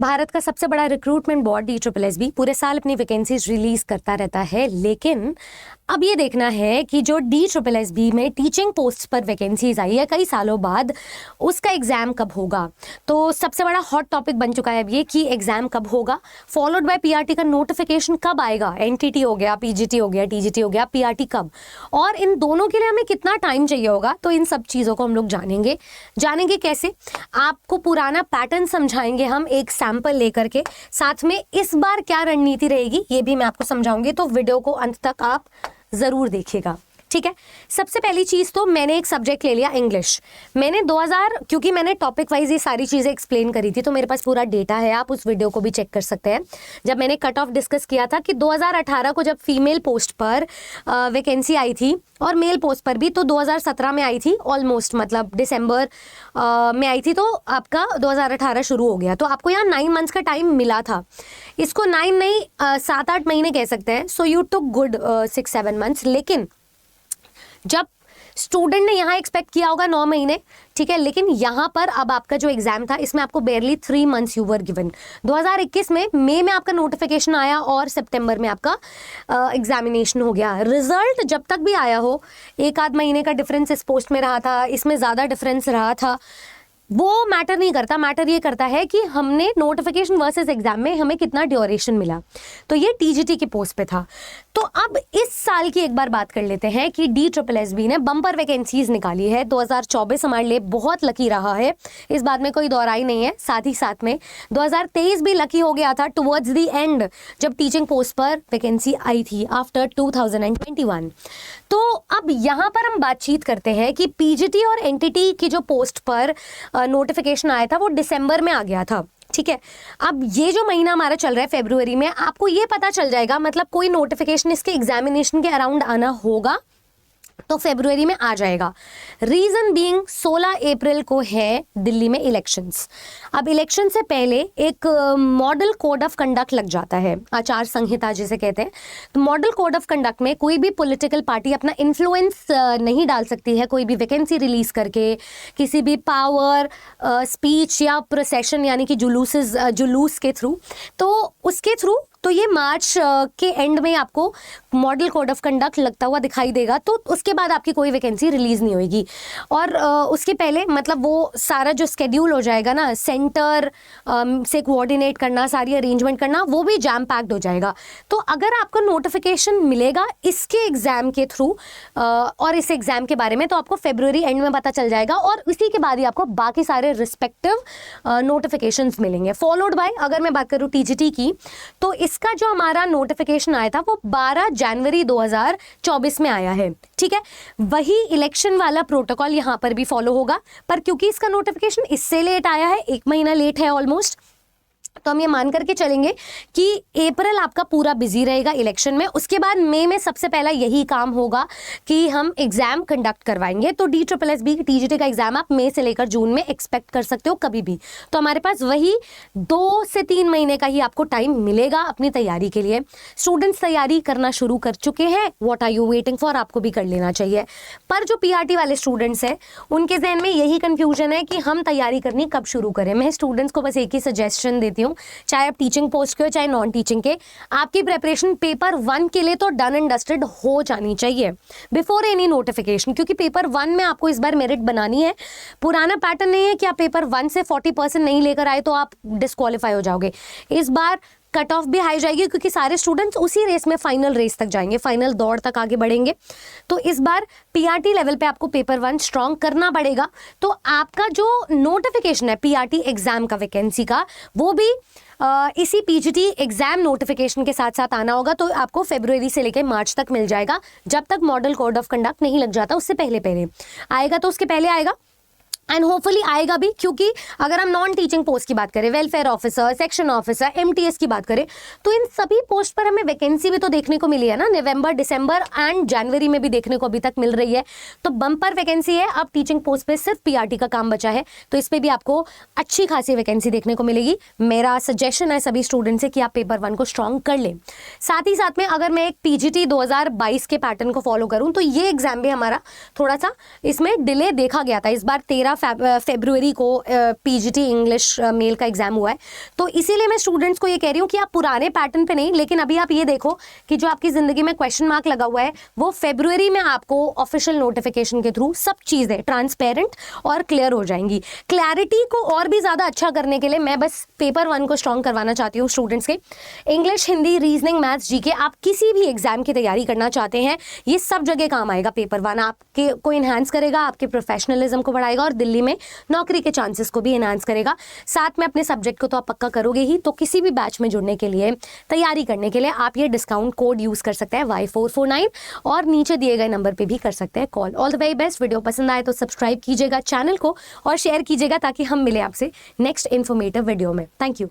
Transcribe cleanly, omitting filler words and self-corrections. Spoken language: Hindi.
भारत का सबसे बड़ा रिक्रूटमेंट बोर्ड DSSB पूरे साल अपनी वैकेंसीज रिलीज करता रहता है, लेकिन अब ये देखना है कि जो DSSB में टीचिंग पोस्ट पर वैकेंसीज आई है कई सालों बाद, उसका एग्जाम कब होगा। तो सबसे बड़ा हॉट टॉपिक बन चुका है अब ये कि एग्जाम कब होगा, फॉलोड बाय PRT का नोटिफिकेशन कब आएगा। NTT हो गया, PGT हो गया, TGT हो गया, PRT कब, और इन दोनों के लिए हमें कितना टाइम चाहिए होगा। तो इन सब चीज़ों को हम लोग जानेंगे कैसे, आपको पुराना पैटर्न समझाएंगे हम एक सैंपल लेकर के, साथ में इस बार क्या रणनीति रहेगी ये भी मैं आपको समझाऊंगी। तो वीडियो को अंत तक आप जरूर देखिएगा, ठीक है। सबसे पहली चीज तो मैंने एक सब्जेक्ट ले लिया इंग्लिश। मैंने 2000, क्योंकि मैंने टॉपिक वाइज ये सारी चीजें एक्सप्लेन करी थी तो मेरे पास पूरा डेटा है, आप उस वीडियो को भी चेक कर सकते हैं। जब मैंने कट ऑफ डिस्कस किया था कि 2018 को जब फीमेल पोस्ट पर वैकेंसी आई थी और मेल पोस्ट पर भी, तो 2017 में आई थी ऑलमोस्ट, मतलब दिसंबर में आई थी, तो आपका 2018 शुरू हो गया। तो आपको यहाँ 9 मंथ्स का टाइम मिला था। इसको 9 नहीं 7-8 महीने कह सकते हैं। So you took good 6-7 months. लेकिन जब स्टूडेंट ने यहाँ एक्सपेक्ट किया होगा 9 महीने, ठीक है, लेकिन यहाँ पर अब आपका जो एग्जाम था इसमें आपको बेयरली 3 मंथ्स यू वर गिवन। 2021 में मई में आपका नोटिफिकेशन आया और सितंबर में आपका एग्जामिनेशन हो गया। रिजल्ट जब तक भी आया हो, 1-आध महीने का डिफरेंस इस पोस्ट में रहा था, इसमें ज़्यादा डिफरेंस रहा था, वो मैटर नहीं करता। मैटर ये करता है कि हमने नोटिफिकेशन वर्सेस एग्जाम में हमें कितना ड्यूरेशन मिला। तो ये TGT की पोस्ट पे था। तो अब इस साल की एक बार बात कर लेते हैं कि DSSB ने बम्पर वैकेंसीज निकाली है। 2024 हमारे लिए बहुत लकी रहा है, इस बात में कोई दौराई नहीं है। साथ ही साथ में 2023 भी लकी हो गया था टुवर्ड्स द एंड, जब टीचिंग पोस्ट पर वैकेंसी आई थी आफ्टर 2021। तो अब यहाँ पर हम बातचीत करते हैं कि PGT और NTT की जो पोस्ट पर नोटिफिकेशन आया था वो दिसंबर में आ गया था, ठीक है। अब ये जो महीना हमारा चल रहा है फरवरी में, आपको ये पता चल जाएगा, मतलब कोई नोटिफिकेशन इसके एग्जामिनेशन के अराउंड आना होगा तो फरवरी में आ जाएगा। रीजन बीइंग 16 अप्रैल को है दिल्ली में इलेक्शंस। अब इलेक्शन से पहले एक मॉडल कोड ऑफ कंडक्ट लग जाता है, आचार संहिता जिसे कहते हैं। तो मॉडल कोड ऑफ कंडक्ट में कोई भी पॉलिटिकल पार्टी अपना इन्फ्लुएंस नहीं डाल सकती है कोई भी वैकेंसी रिलीज करके, किसी भी पावर स्पीच या प्रोसेशन यानी कि जुलूस के थ्रू। तो उसके थ्रू तो ये मार्च के एंड में आपको मॉडल कोड ऑफ कंडक्ट लगता हुआ दिखाई देगा। तो उसके बाद आपकी कोई वैकेंसी रिलीज नहीं होगी, और उसके पहले मतलब वो सारा जो स्केड्यूल हो जाएगा ना, सेंटर से कोऑर्डिनेट करना, सारी अरेंजमेंट करना, वो भी जैम पैक्ड हो जाएगा। तो अगर आपको नोटिफिकेशन मिलेगा इसके एग्जाम के थ्रू और इस एग्जाम के बारे में, तो आपको फरवरी एंड में पता चल जाएगा, और इसी के बाद ही आपको बाकी सारे रिस्पेक्टिव नोटिफिकेशंस मिलेंगे। फॉलोड बाय, अगर मैं बात करूँ TGT की, तो इसका जो हमारा नोटिफिकेशन आया था वो 12 जनवरी 2024 में आया है, ठीक है। वही इलेक्शन वाला प्रोटोकॉल यहाँ पर भी फॉलो होगा, पर क्योंकि इसका नोटिफिकेशन इससे लेट आया है, 1 महीना लेट है ऑलमोस्ट, तो हम ये मान करके चलेंगे कि अप्रैल आपका पूरा बिजी रहेगा इलेक्शन में। उसके बाद मई में सबसे पहला यही काम होगा कि हम एग्जाम कंडक्ट करवाएंगे। तो DSSB TGT का एग्जाम आप मई से लेकर जून में एक्सपेक्ट कर सकते हो कभी भी। तो हमारे पास वही 2 से 3 महीने का ही आपको टाइम मिलेगा अपनी तैयारी के लिए। स्टूडेंट्स तैयारी करना शुरू कर चुके हैं, what are you waiting for, आपको भी कर लेना चाहिए। पर जो PRT वाले स्टूडेंट्स हैं उनके जहन में यही कन्फ्यूजन है कि हम तैयारी करनी कब शुरू करें। मैं स्टूडेंट्स को बस एक ही सजेशन देती हूँ, चाहे आप टीचिंग पोस्ट के हो चाहे नॉन टीचिंग के, आपकी प्रिपरेशन पेपर 1 के लिए तो डन एंड डस्टेड हो जानी चाहिए बिफोर एनी नोटिफिकेशन, क्योंकि पेपर 1 में आपको इस बार मेरिट बनानी है। पुराना पैटर्न नहीं है कि आप पेपर 1 से 40% नहीं लेकर आए तो आप डिस्क्वालीफाई हो जाओगे। इस बार कट ऑफ भी हाई जाएगी क्योंकि सारे स्टूडेंट्स उसी रेस में फाइनल रेस तक जाएंगे, फाइनल दौड़ तक आगे बढ़ेंगे। तो इस बार PRT लेवल पे आपको पेपर 1 स्ट्रॉन्ग करना पड़ेगा। तो आपका जो नोटिफिकेशन है PRT एग्जाम का वैकेंसी का, वो भी इसी PGT एग्जाम नोटिफिकेशन के साथ साथ आना होगा। तो आपको फरवरी से लेकर मार्च तक मिल जाएगा, जब तक मॉडल कोड ऑफ कंडक्ट नहीं लग जाता उससे पहले पहले आएगा। तो उसके पहले आएगा एंड होपफुली आएगा भी, क्योंकि अगर हम नॉन टीचिंग पोस्ट की बात करें, welfare officer, section officer, MTS की बात करें, तो इन सभी पोस्ट पर हमें वैकेंसी भी तो देखने को मिली है ना। नवंबर, दिसंबर एंड जनवरी में भी देखने को अभी तक मिल रही है। तो बम्पर वैकेंसी है। अब टीचिंग पोस्ट पे सिर्फ PRT का काम बचा है, तो इस पर भी आपको अच्छी खासी वैकेंसी देखने को मिलेगी। मेरा सजेशन है सभी स्टूडेंट से कि आप पेपर 1 को स्ट्रॉन्ग कर लें। साथ ही साथ में अगर मैं एक PGT 2022 के पैटर्न को फॉलो करूँ तो ये एग्जाम भी हमारा थोड़ा सा इसमें डिले देखा गया था। इस बार 13 फरवरी को पीजीटी इंग्लिश मेल का एग्जाम हुआ है, तो इसीलिए मैं स्टूडेंट्स को ये कह रही हूँ कि आप पुराने पैटर्न पे नहीं, लेकिन अभी आप ये देखो कि जो आपकी जिंदगी में क्वेश्चन मार्क लगा हुआ है वो फरवरी में आपको ऑफिशियल नोटिफिकेशन के थ्रू सब चीजें ट्रांसपेरेंट और क्लियर हो जाएंगी। क्लैरिटी को और भी ज्यादा अच्छा करने के लिए मैं बस पेपर 1 को स्ट्रॉन्ग करवाना चाहती हूँ स्टूडेंट्स के। English, Hindi, reasoning, maths, GK, आप किसी भी एग्जाम की तैयारी करना चाहते हैं ये सब जगह काम आएगा। पेपर 1 आपके को इन्हांस करेगा, आपके प्रोफेशनलिज्म को बढ़ाएगा और दिल्ली में नौकरी के चांसेस को भी इन्हांस करेगा। साथ में अपने सब्जेक्ट को तो आप पक्का करोगे ही, तो किसी भी बैच में जुड़ने के लिए, तैयारी करने के लिए आप ये डिस्काउंट कोड यूज कर सकते हैं Y449 और नीचे दिए गए नंबर पे भी कर सकते हैं call. All the very best. Video पसंद आए तो सब्सक्राइब कीजिएगा चैनल को और शेयर कीजिएगा ताकि हम मिले आपसे नेक्स्ट इन्फॉर्मेटिव वीडियो में। Thank you.